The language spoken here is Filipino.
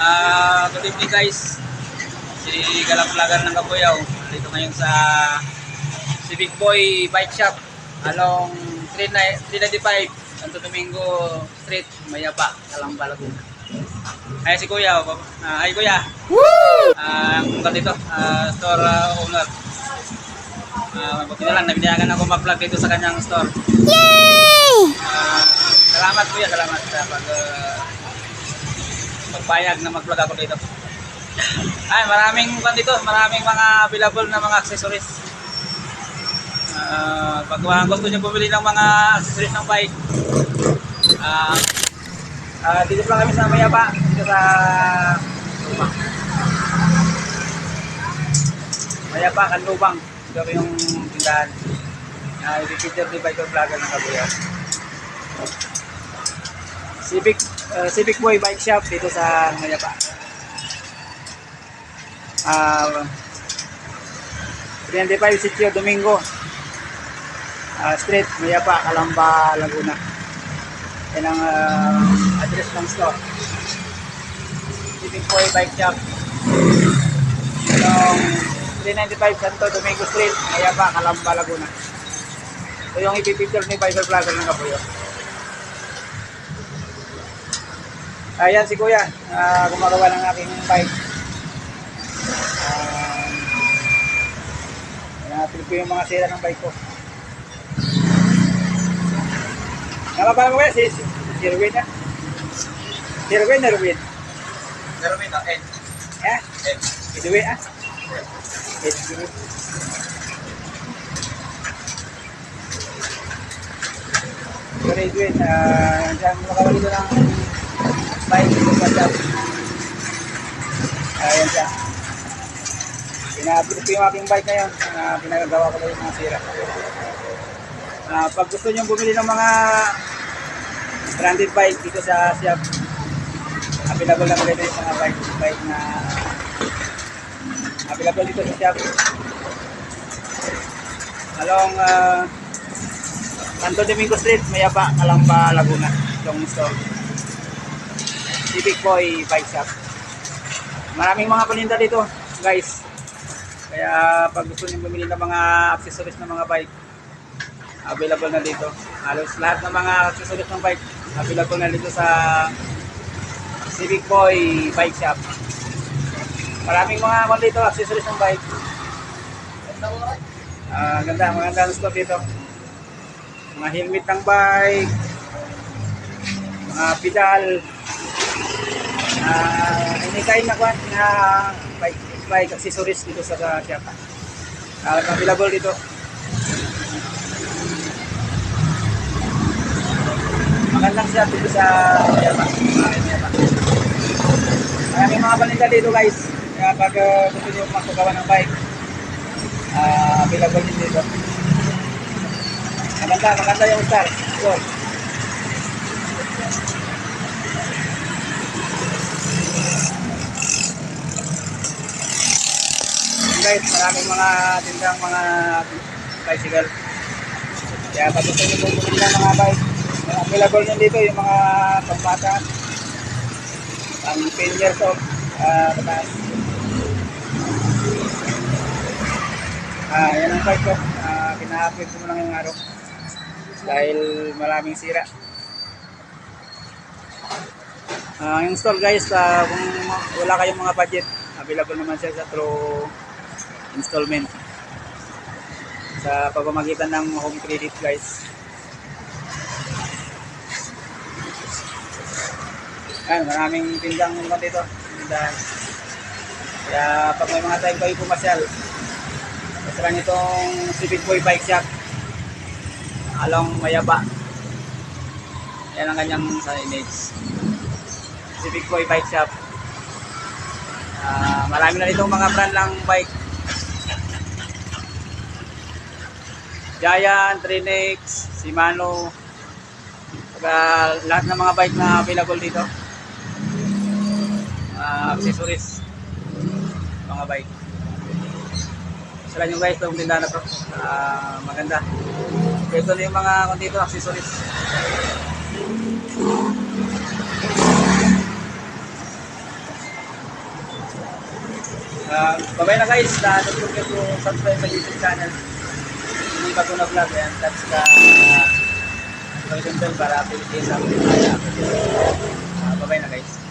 Good evening guys. Si Galap Vlogger ng Kabuyaw. Dito ngayon sa Civic Boy Bike Shop. Along 395 Santo Domingo Street, Mayapa, Calamba, Laguna. Ay si Kuya. Hi Kuya. Woo! Ang dito, store owner. Mabuti na lang, nabinayagan ako mag-vlog dito sa kanyang store. Yay! Salamat Kuya, salamat sa pagbayag na mag-vlog ako dito. Ay, maraming mga available na mga accessories. Pag gusto niyo bumili ng mga accessories ng bike, dito lang kami sa Mayapa, dito sa Mayapa, Kanlubang. Dito yung tindahan. I-feature ni Bike Vlogger ng Kabuyaw. Civic Boy Bike Shop dito sa Mayapa. 395 Sitio Domingo Street, Mayapa, Calamba, Laguna. Yan ang address ng store. Civic Boy Bike Shop. Yung 395 Santo Domingo Street, Mayapa, Calamba, Laguna. Ito yung ipipicture ni Bike Vlogger ng Kabuyaw. Ayan si Kuya, gumagawa ng aking bike. Pinapilip ko yung mga sira ng bike ko. Nakapala mo kaya si Ruben na? Si Ruben na Ruben? Si Ruben na, Ed. Yeah? Ed. Edwin ah? Ed. Pero Edwin, dyan makawali ko ng bike dito sa shop. Ayan siya. Pinapilip ko yung aking bike ngayon. Pinagagawa ko lang yung mga sira. Pag gusto nyo bumili ng mga branded bike dito sa shop, available na ulit yung mga bike na available dito sa shop. Along Santo Domingo Street, Mayapa, Calamba, Laguna. Long store. Civic Boy Bike Shop. Maraming mga paninda dito, guys. Kaya pag gusto niyo bumili ng mga accessories ng mga bike, available na dito. Halos lahat ng mga accessories ng bike available na dito sa Civic Boy Bike Shop. Maraming mga dito accessories ng bike. Maganda store dito. Mga helmet ng bike, mga pedal, any kind na bike accessories dito sa shop. Available dito. Magandang shop dito sa Mayapa. Maraming mga paninda dito guys. Kaya pag gusto nyo magpagawa ng bike, available din dito. Maganda yung star. So, guys, maraming mga tindang mga bicycle. Kaya pag gusto nyo bumili ng mga bike, available nyo dito yung mga pambata, ang 10 years old, pataas. Yan ang bike ko. Pinahapit ko lang yung araw dahil maraming sira. Yung store guys, kung wala kayong mga budget, available naman siya sa through installment sa pamamagitan ng home credit guys. Maraming tindang dito. Kaya pag may mga time kayo pumasyal, basta lang itong Civic Boy Bike Shop along Mayapa. Yan ang kanyang signage. Civic Boy Bike Shop. Marami na ditong mga brand lang bike. Giant, Trinix, Shimano, lahat ng mga bike na available dito. Accessories, mga bike. Sila nyo guys, itong tindahan na to. Maganda. Ito na yung mga dito, accessories. Bye-bye na guys. Don't forget to subscribe sa YouTube channel. Hindi pa ko na vlog. Ayan, touch ka notification bell para update kayo sa akin. Bye-bye na guys.